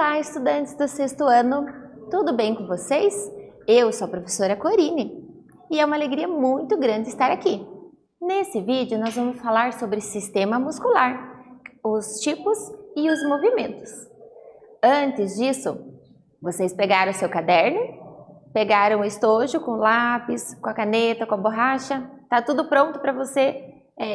Olá, estudantes do sexto ano, tudo bem com vocês? Eu sou a professora Corine e é uma alegria muito grande estar aqui. Nesse vídeo nós vamos falar sobre sistema muscular, os tipos e os movimentos. Antes disso, vocês pegaram o seu caderno, pegaram o estojo com lápis, com a caneta, com a borracha? Tá tudo pronto para você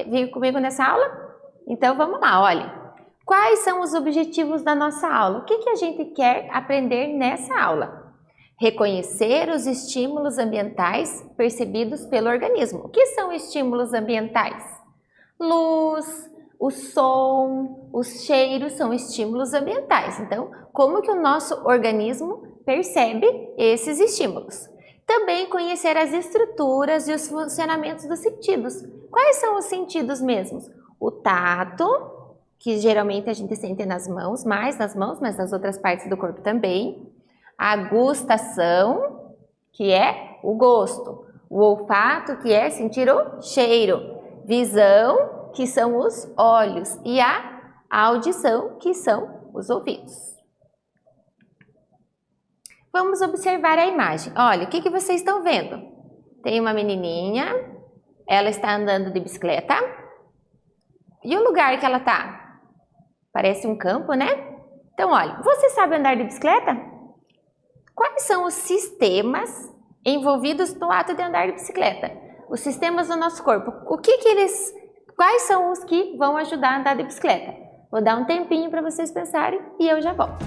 vir comigo nessa aula? Então vamos lá, olha. Quais são os objetivos da nossa aula? O que a gente quer aprender nessa aula? Reconhecer os estímulos ambientais percebidos pelo organismo. O que são estímulos ambientais? Luz, o som, os cheiros são estímulos ambientais. Então, como que o nosso organismo percebe esses estímulos? Também conhecer as estruturas e os funcionamentos dos sentidos. Quais são os sentidos mesmos? O tato, que geralmente a gente sente nas mãos, mais nas mãos, mas nas outras partes do corpo também. A gustação, que é o gosto. O olfato, que é sentir o cheiro. Visão, que são os olhos. E a audição, que são os ouvidos. Vamos observar a imagem. Olha, o que vocês estão vendo? Tem uma menininha, ela está andando de bicicleta. E o lugar que ela está? Parece um campo, né? Então, olha, você sabe andar de bicicleta? Quais são os sistemas envolvidos no ato de andar de bicicleta? Os sistemas do nosso corpo. Quais são os que vão ajudar a andar de bicicleta? Vou dar um tempinho para vocês pensarem e eu já volto.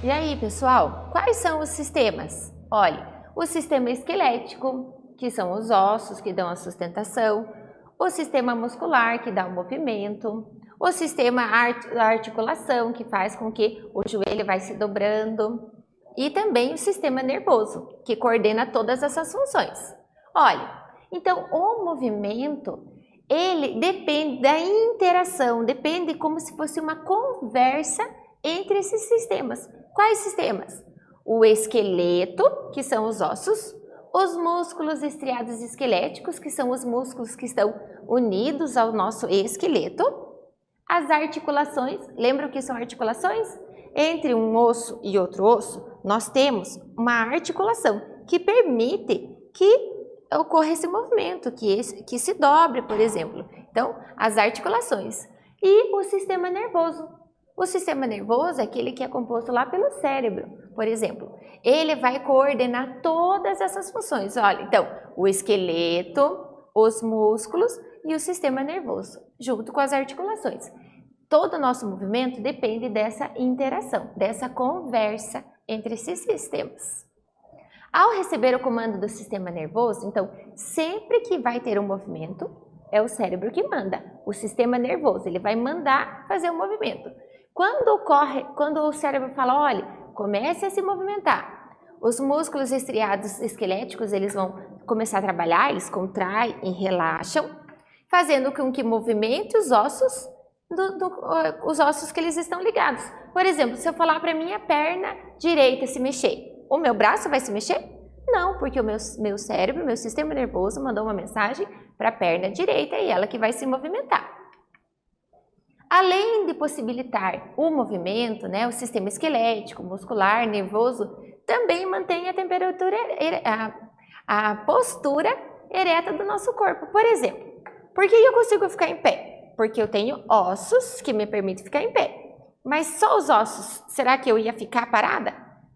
E aí, pessoal, quais são os sistemas? Olha, o sistema esquelético, que são os ossos que dão a sustentação, o sistema muscular, que dá o movimento, o sistema da articulação, que faz com que o joelho vai se dobrando, e também o sistema nervoso, que coordena todas essas funções. Olha, então o movimento, ele depende da interação, depende como se fosse uma conversa entre esses sistemas. Quais sistemas? O esqueleto, que são os ossos, os músculos estriados esqueléticos, que são os músculos que estão unidos ao nosso esqueleto, as articulações, lembram o que são articulações? Entre um osso e outro osso, nós temos uma articulação que permite que ocorra esse movimento, que se dobre, por exemplo. Então, as articulações. E o sistema nervoso. O sistema nervoso é aquele que é composto lá pelo cérebro, por exemplo. Ele vai coordenar todas essas funções. Olha, então, o esqueleto, os músculos e o sistema nervoso, junto com as articulações. Todo o nosso movimento depende dessa interação, dessa conversa entre esses sistemas. Ao receber o comando do sistema nervoso, então, sempre que vai ter um movimento, é o cérebro que manda, o sistema nervoso, ele vai mandar fazer o movimento. Quando o cérebro fala, olha, comece a se movimentar, os músculos estriados esqueléticos, eles vão começar a trabalhar, eles contraem e relaxam, fazendo com que movimente os ossos, os ossos que eles estão ligados. Por exemplo, se eu falar para minha perna direita se mexer, o meu braço vai se mexer? Não, porque o meu cérebro, meu sistema nervoso mandou uma mensagem para a perna direita e ela que vai se movimentar. Além de possibilitar o movimento, né, o sistema esquelético, muscular, nervoso, também mantém a temperatura, a postura ereta do nosso corpo. Por exemplo, por que eu consigo ficar em pé? porque eu tenho ossos que me permitem ficar em pé. Mas só os ossos, será que eu ia ficar parada?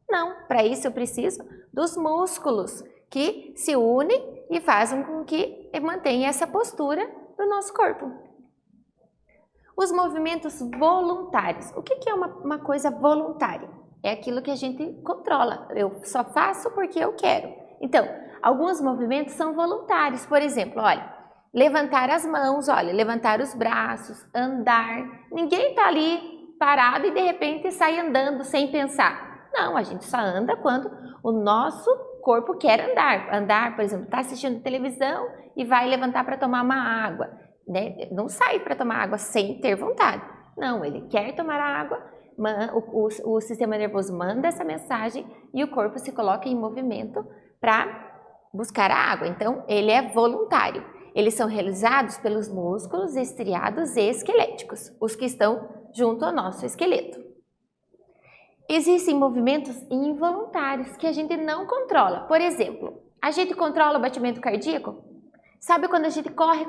Não, para isso eu preciso dos músculos que se unem e fazem com que eu mantenha essa postura do nosso corpo. Os movimentos voluntários. O que é uma coisa voluntária? É aquilo que a gente controla. Eu só faço porque eu quero. Então, alguns movimentos são voluntários. Por exemplo, olha, levantar as mãos, olha, levantar os braços, andar. Ninguém está ali parado e de repente sai andando sem pensar. Não, a gente só anda quando o nosso corpo quer andar. Andar, por exemplo, está assistindo televisão e vai levantar para tomar uma água. Né? Não sai para tomar água sem ter vontade. Não, ele quer tomar água, o sistema nervoso manda essa mensagem e o corpo se coloca em movimento para buscar a água. Então, ele é voluntário. Eles são realizados pelos músculos estriados e esqueléticos, os que estão junto ao nosso esqueleto. Existem movimentos involuntários que a gente não controla. Por exemplo, a gente controla o batimento cardíaco? Sabe quando a gente corre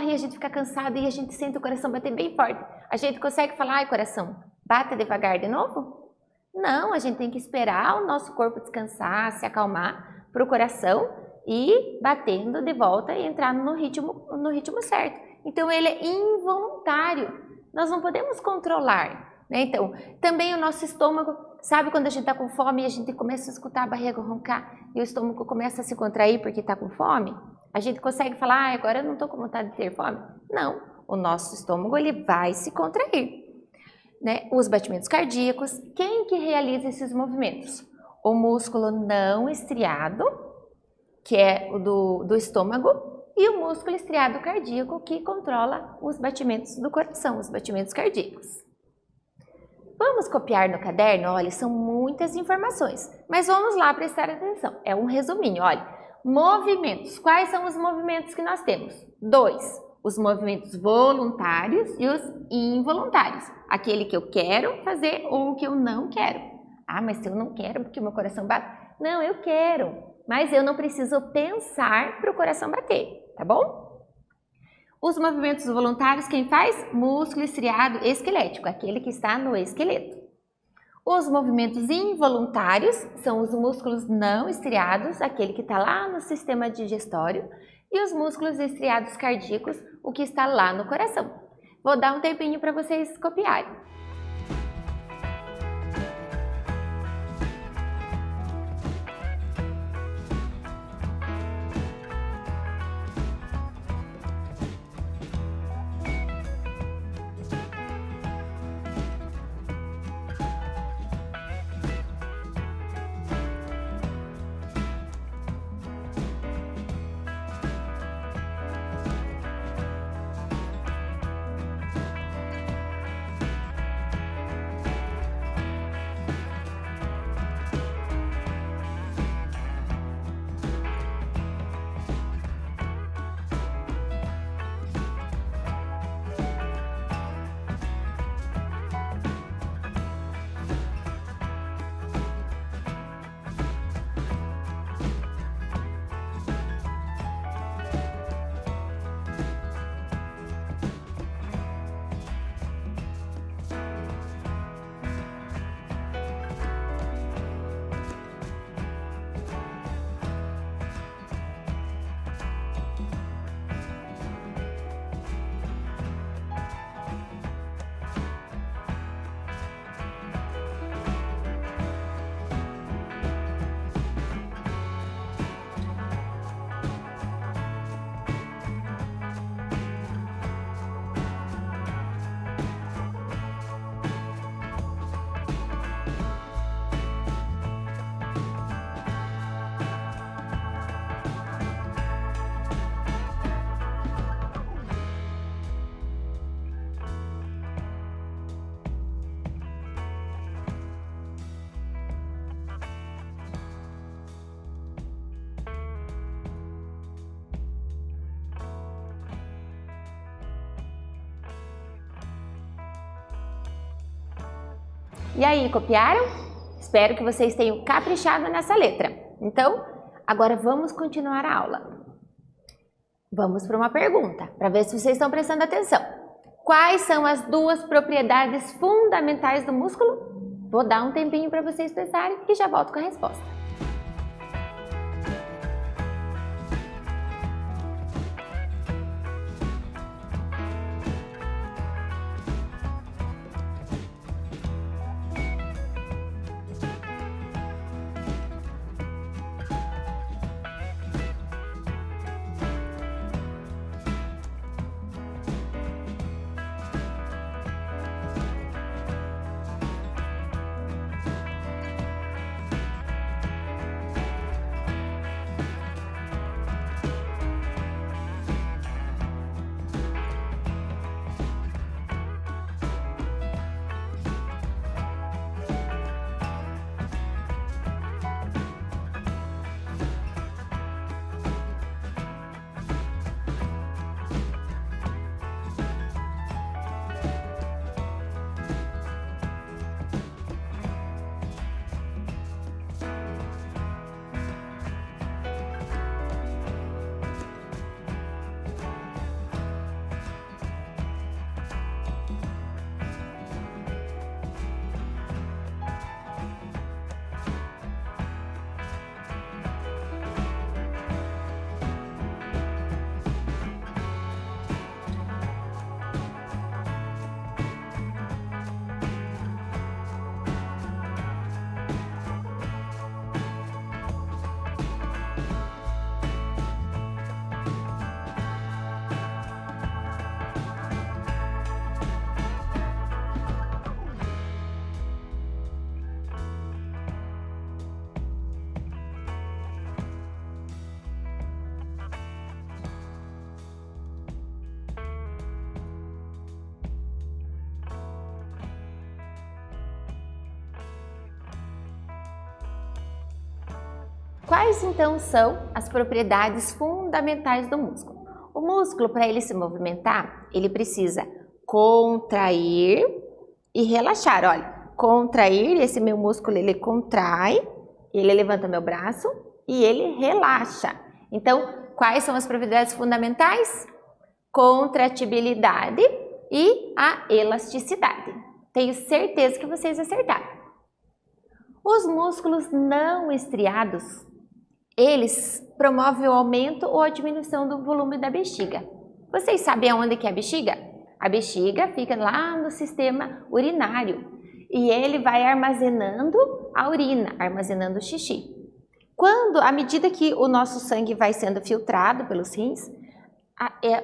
e a gente fica cansado e a gente sente o coração bater bem forte? A gente consegue falar, ai coração, bata devagar de novo? Não, a gente tem que esperar o nosso corpo descansar, se acalmar para o coração ir batendo de volta e entrar no ritmo certo. Então ele é involuntário. Nós não podemos controlar, né? Então, também o nosso estômago, sabe quando a gente está com fome e a gente começa a escutar a barriga roncar e o estômago começa a se contrair porque está com fome? A gente consegue falar, agora eu não estou com vontade de ter fome? Não, o nosso estômago ele vai se contrair, né? Os batimentos cardíacos, quem que realiza esses movimentos? O músculo não estriado, que é o do estômago, e o músculo estriado cardíaco, que controla os batimentos do coração, os batimentos cardíacos. Vamos copiar no caderno? Olha, são muitas informações, mas vamos lá prestar atenção. É um resuminho, olha. Movimentos. Quais são os movimentos que nós temos? 2. Os movimentos voluntários e os involuntários. Aquele que eu quero fazer ou o que eu não quero. Ah, mas se eu não quero porque o meu coração bate. Não, eu quero, mas eu não preciso pensar para o coração bater. Tá bom? Os movimentos voluntários, quem faz? Músculo estriado esquelético, aquele que está no esqueleto. Os movimentos involuntários são os músculos não estriados, aquele que está lá no sistema digestório, e os músculos estriados cardíacos, o que está lá no coração. Vou dar um tempinho para vocês copiarem. E aí, copiaram? Espero que vocês tenham caprichado nessa letra. Então, agora vamos continuar a aula. Vamos para uma pergunta, para ver se vocês estão prestando atenção. Quais são as duas propriedades fundamentais do músculo? Vou dar um tempinho para vocês pensarem e já volto com a resposta. Quais então são as propriedades fundamentais do músculo? O músculo, para ele se movimentar, ele precisa contrair e relaxar. Olha, contrair, esse meu músculo ele contrai, ele levanta meu braço e ele relaxa. Então, quais são as propriedades fundamentais? Contratibilidade e a elasticidade. Tenho certeza que vocês acertaram. Os músculos não estriados, eles promovem o aumento ou a diminuição do volume da bexiga. Vocês sabem aonde que é a bexiga? A bexiga fica lá no sistema urinário e ele vai armazenando a urina, armazenando o xixi. À medida que o nosso sangue vai sendo filtrado pelos rins,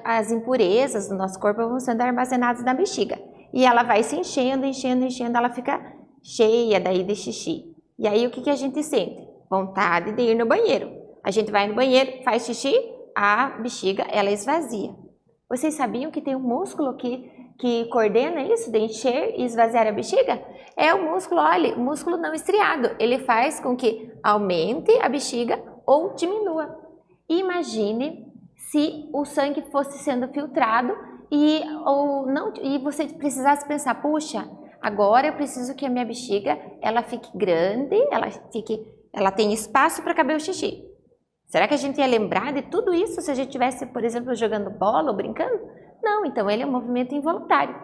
as impurezas do nosso corpo vão sendo armazenadas na bexiga. E ela vai se enchendo, enchendo, enchendo, ela fica cheia daí de xixi. E aí o que a gente sente? Vontade de ir no banheiro. A gente vai no banheiro, faz xixi, a bexiga ela esvazia. Vocês sabiam que tem um músculo que coordena isso, de encher e esvaziar a bexiga? É o músculo, olha, o músculo não estriado. Ele faz com que aumente a bexiga ou diminua. Imagine se o sangue fosse sendo filtrado e você precisasse pensar, puxa, agora eu preciso que a minha bexiga ela fique grande, ela tem espaço para caber o xixi. Será que a gente ia lembrar de tudo isso se a gente estivesse, por exemplo, jogando bola ou brincando? Não, então ele é um movimento involuntário.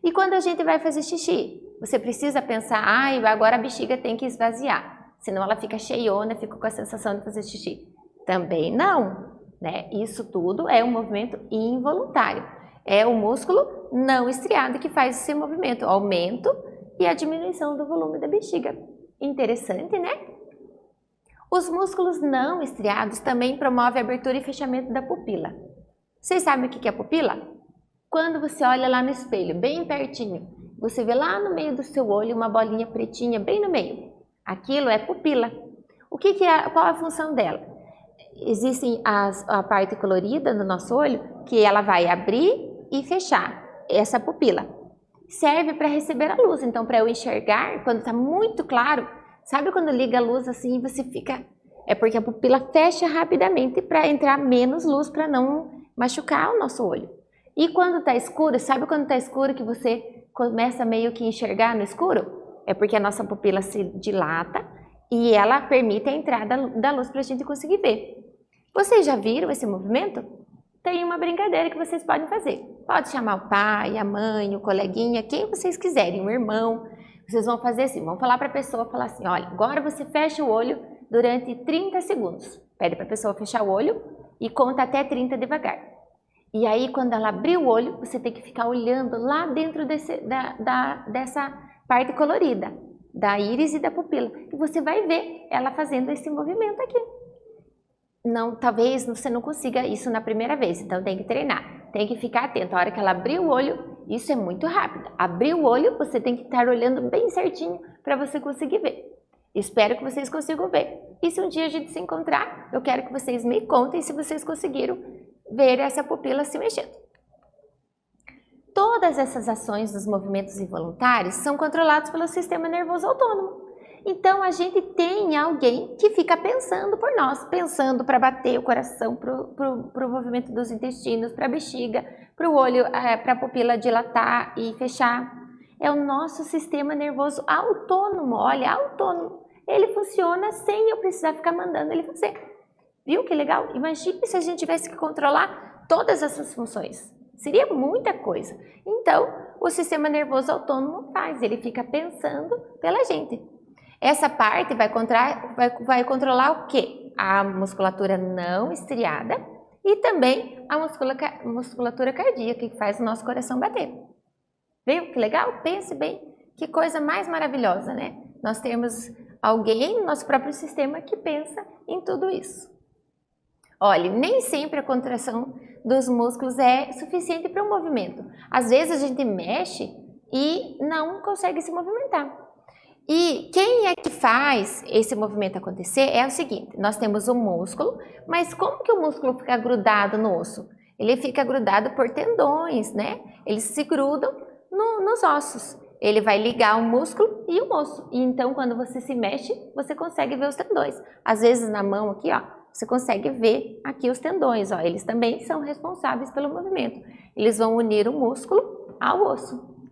E quando a gente vai fazer xixi, você precisa pensar, agora a bexiga tem que esvaziar, senão ela fica cheiona, fica com a sensação de fazer xixi. Também não, né? Isso tudo é um movimento involuntário. É o músculo não estriado que faz esse movimento, o aumento e a diminuição do volume da bexiga. Interessante, né? Os músculos não estriados também promovem a abertura e fechamento da pupila. Vocês sabem o que é a pupila? Quando você olha lá no espelho, bem pertinho, você vê lá no meio do seu olho uma bolinha pretinha bem no meio. Aquilo é pupila. Qual é a função dela? Existe a parte colorida no nosso olho que ela vai abrir e fechar essa pupila. Serve para receber a luz, então para eu enxergar, quando está muito claro, sabe quando liga a luz assim e você fica... É porque a pupila fecha rapidamente para entrar menos luz para não machucar o nosso olho. E quando está escuro, sabe quando está escuro que você começa meio que enxergar no escuro? É porque a nossa pupila se dilata e ela permite a entrada da luz para a gente conseguir ver. Vocês já viram esse movimento? tem uma brincadeira que vocês podem fazer. Pode chamar o pai, a mãe, o coleguinha, quem vocês quiserem, um irmão. Vocês vão fazer assim, vão falar para a pessoa, falar assim, olha, agora você fecha o olho durante 30 segundos. Pede para a pessoa fechar o olho e conta até 30 devagar. E aí, quando ela abrir o olho, você tem que ficar olhando lá dentro dessa parte colorida, da íris e da pupila. E você vai ver ela fazendo esse movimento aqui. Não, talvez você não consiga isso na primeira vez, então tem que treinar. Tem que ficar atento. A hora que ela abrir o olho, isso é muito rápido. Abrir o olho, você tem que estar olhando bem certinho para você conseguir ver. Espero que vocês consigam ver. E se um dia a gente se encontrar, eu quero que vocês me contem se vocês conseguiram ver essa pupila se mexendo. Todas essas ações dos movimentos involuntários são controlados pelo sistema nervoso autônomo. Então, a gente tem alguém que fica pensando por nós, pensando para bater o coração, para o movimento dos intestinos, para a bexiga, para o olho, para a pupila dilatar e fechar. É o nosso sistema nervoso autônomo, olha, autônomo. Ele funciona sem eu precisar ficar mandando ele fazer. Viu que legal? Imagine se a gente tivesse que controlar todas essas funções. Seria muita coisa. Então, o sistema nervoso autônomo faz, ele fica pensando pela gente. Essa parte vai controlar o quê? A musculatura não estriada e também a musculatura cardíaca, que faz o nosso coração bater. Viu que legal? Pense bem, que coisa mais maravilhosa, né? Nós temos alguém no nosso próprio sistema que pensa em tudo isso. Olha, nem sempre a contração dos músculos é suficiente para um movimento. Às vezes a gente mexe e não consegue se movimentar. E quem é que faz esse movimento acontecer é o seguinte, nós temos o músculo, mas como que o músculo fica grudado no osso? Ele fica grudado por tendões, né? Eles se grudam nos ossos. Ele vai ligar o músculo e o osso. E então, quando você se mexe, você consegue ver os tendões. Às vezes na mão aqui, ó, você consegue ver aqui os tendões, ó. Eles também são responsáveis pelo movimento. Eles vão unir o músculo ao osso.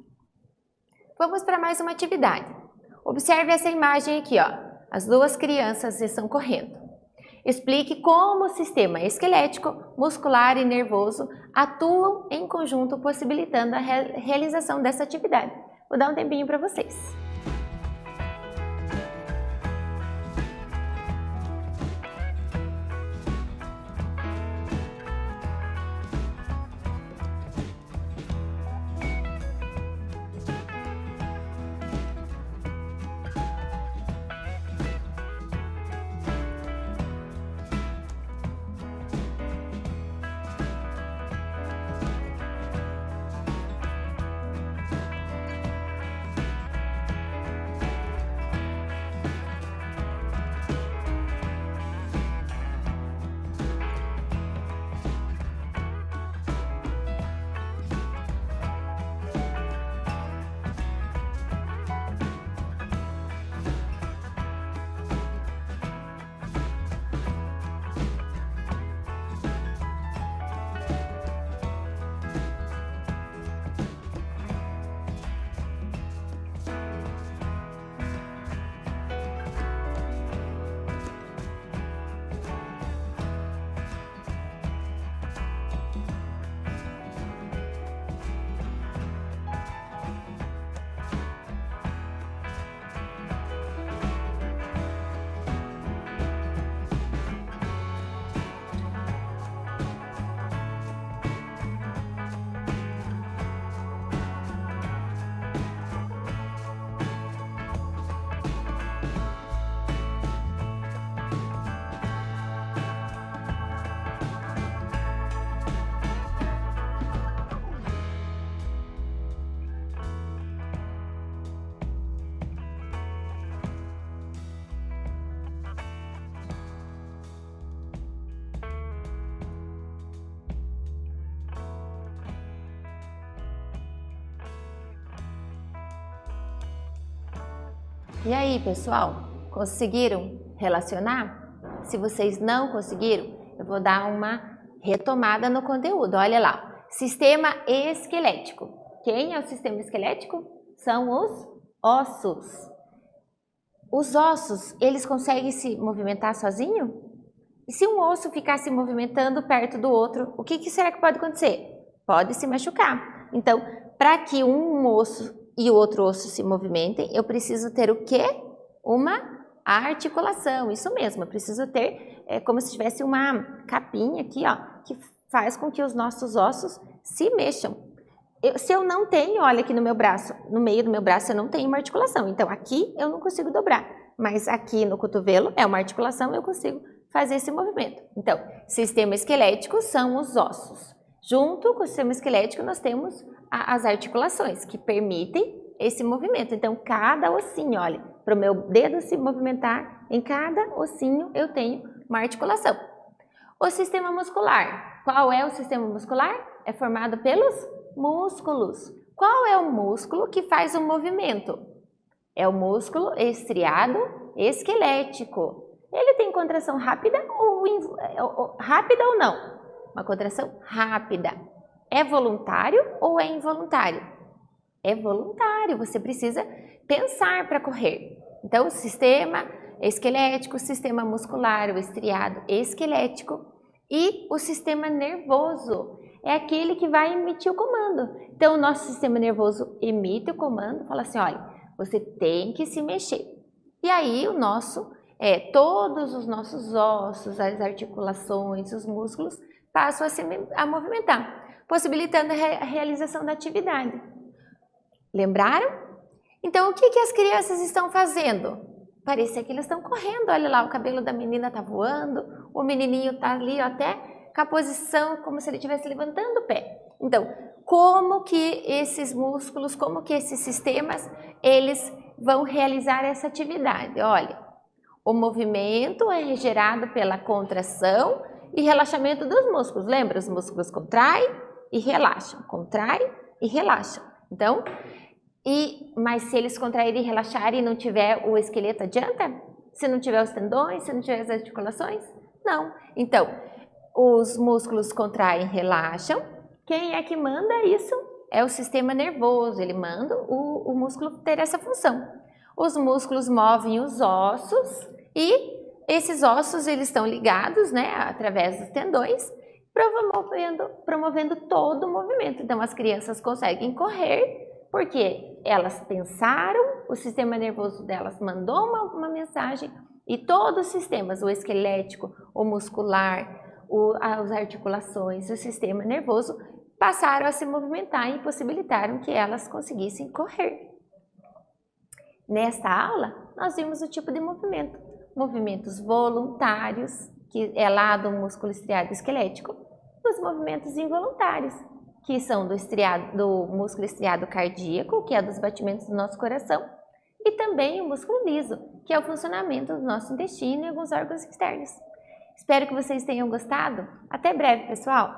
Vamos para mais uma atividade. Observe essa imagem aqui, ó. As duas crianças estão correndo. Explique como o sistema esquelético, muscular e nervoso atuam em conjunto, possibilitando a realização dessa atividade. Vou dar um tempinho para vocês. E aí, pessoal, conseguiram relacionar? Se vocês não conseguiram, eu vou dar uma retomada no conteúdo. Olha lá, sistema esquelético. Quem é o sistema esquelético? São os ossos. Os ossos, eles conseguem se movimentar sozinho? E se um osso ficar se movimentando perto do outro, o que será que pode acontecer? Pode se machucar. Então, para que um osso e o outro osso se movimentem, eu preciso ter o quê? Uma articulação, isso mesmo, eu preciso ter como se tivesse uma capinha aqui, ó, que faz com que os nossos ossos se mexam. Se eu não tenho, olha aqui no meu braço, no meio do meu braço eu não tenho uma articulação, então aqui eu não consigo dobrar, mas aqui no cotovelo é uma articulação, eu consigo fazer esse movimento. Então, sistema esquelético são os ossos. Junto com o sistema esquelético nós temos as articulações que permitem esse movimento. Então, cada ossinho, olha, para o meu dedo se movimentar, em cada ossinho eu tenho uma articulação. O sistema muscular. Qual é o sistema muscular? É formado pelos músculos. Qual é o músculo que faz o movimento? É o músculo estriado esquelético. Ele tem contração rápida ou não? Uma contração rápida. É voluntário ou é involuntário? É voluntário, você precisa pensar para correr. Então, o sistema esquelético, o sistema muscular, o estriado esquelético e o sistema nervoso é aquele que vai emitir o comando. Então, o nosso sistema nervoso emite o comando, fala assim, olha, você tem que se mexer. E aí, todos os nossos ossos, as articulações, os músculos passam a movimentar, possibilitando a realização da atividade. Lembraram? Então, o que as crianças estão fazendo? Parecia que eles estão correndo, olha lá, o cabelo da menina está voando, o menininho está ali até com a posição como se ele estivesse levantando o pé. Então, como que esses músculos, como que esses sistemas, eles vão realizar essa atividade? Olha, o movimento é gerado pela contração e relaxamento dos músculos. Lembra? Os músculos contraem e relaxam, contraem e relaxam. Então, mas se eles contraírem e relaxarem e não tiver o esqueleto, adianta? Se não tiver os tendões, se não tiver as articulações? Não. Então, os músculos contraem e relaxam. Quem é que manda isso? É o sistema nervoso, ele manda o músculo ter essa função. Os músculos movem os ossos e esses ossos eles estão ligados, né, através dos tendões, promovendo todo o movimento. Então, as crianças conseguem correr porque elas pensaram, o sistema nervoso delas mandou uma mensagem e todos os sistemas, o esquelético, o muscular, as articulações, o sistema nervoso, passaram a se movimentar e possibilitaram que elas conseguissem correr. Nesta aula, nós vimos o tipo de movimento. Movimentos voluntários, que é lá do músculo estriado esquelético, e os movimentos involuntários, que são do músculo estriado cardíaco, que é dos batimentos do nosso coração, e também o músculo liso, que é o funcionamento do nosso intestino e alguns órgãos externos. Espero que vocês tenham gostado. Até breve, pessoal!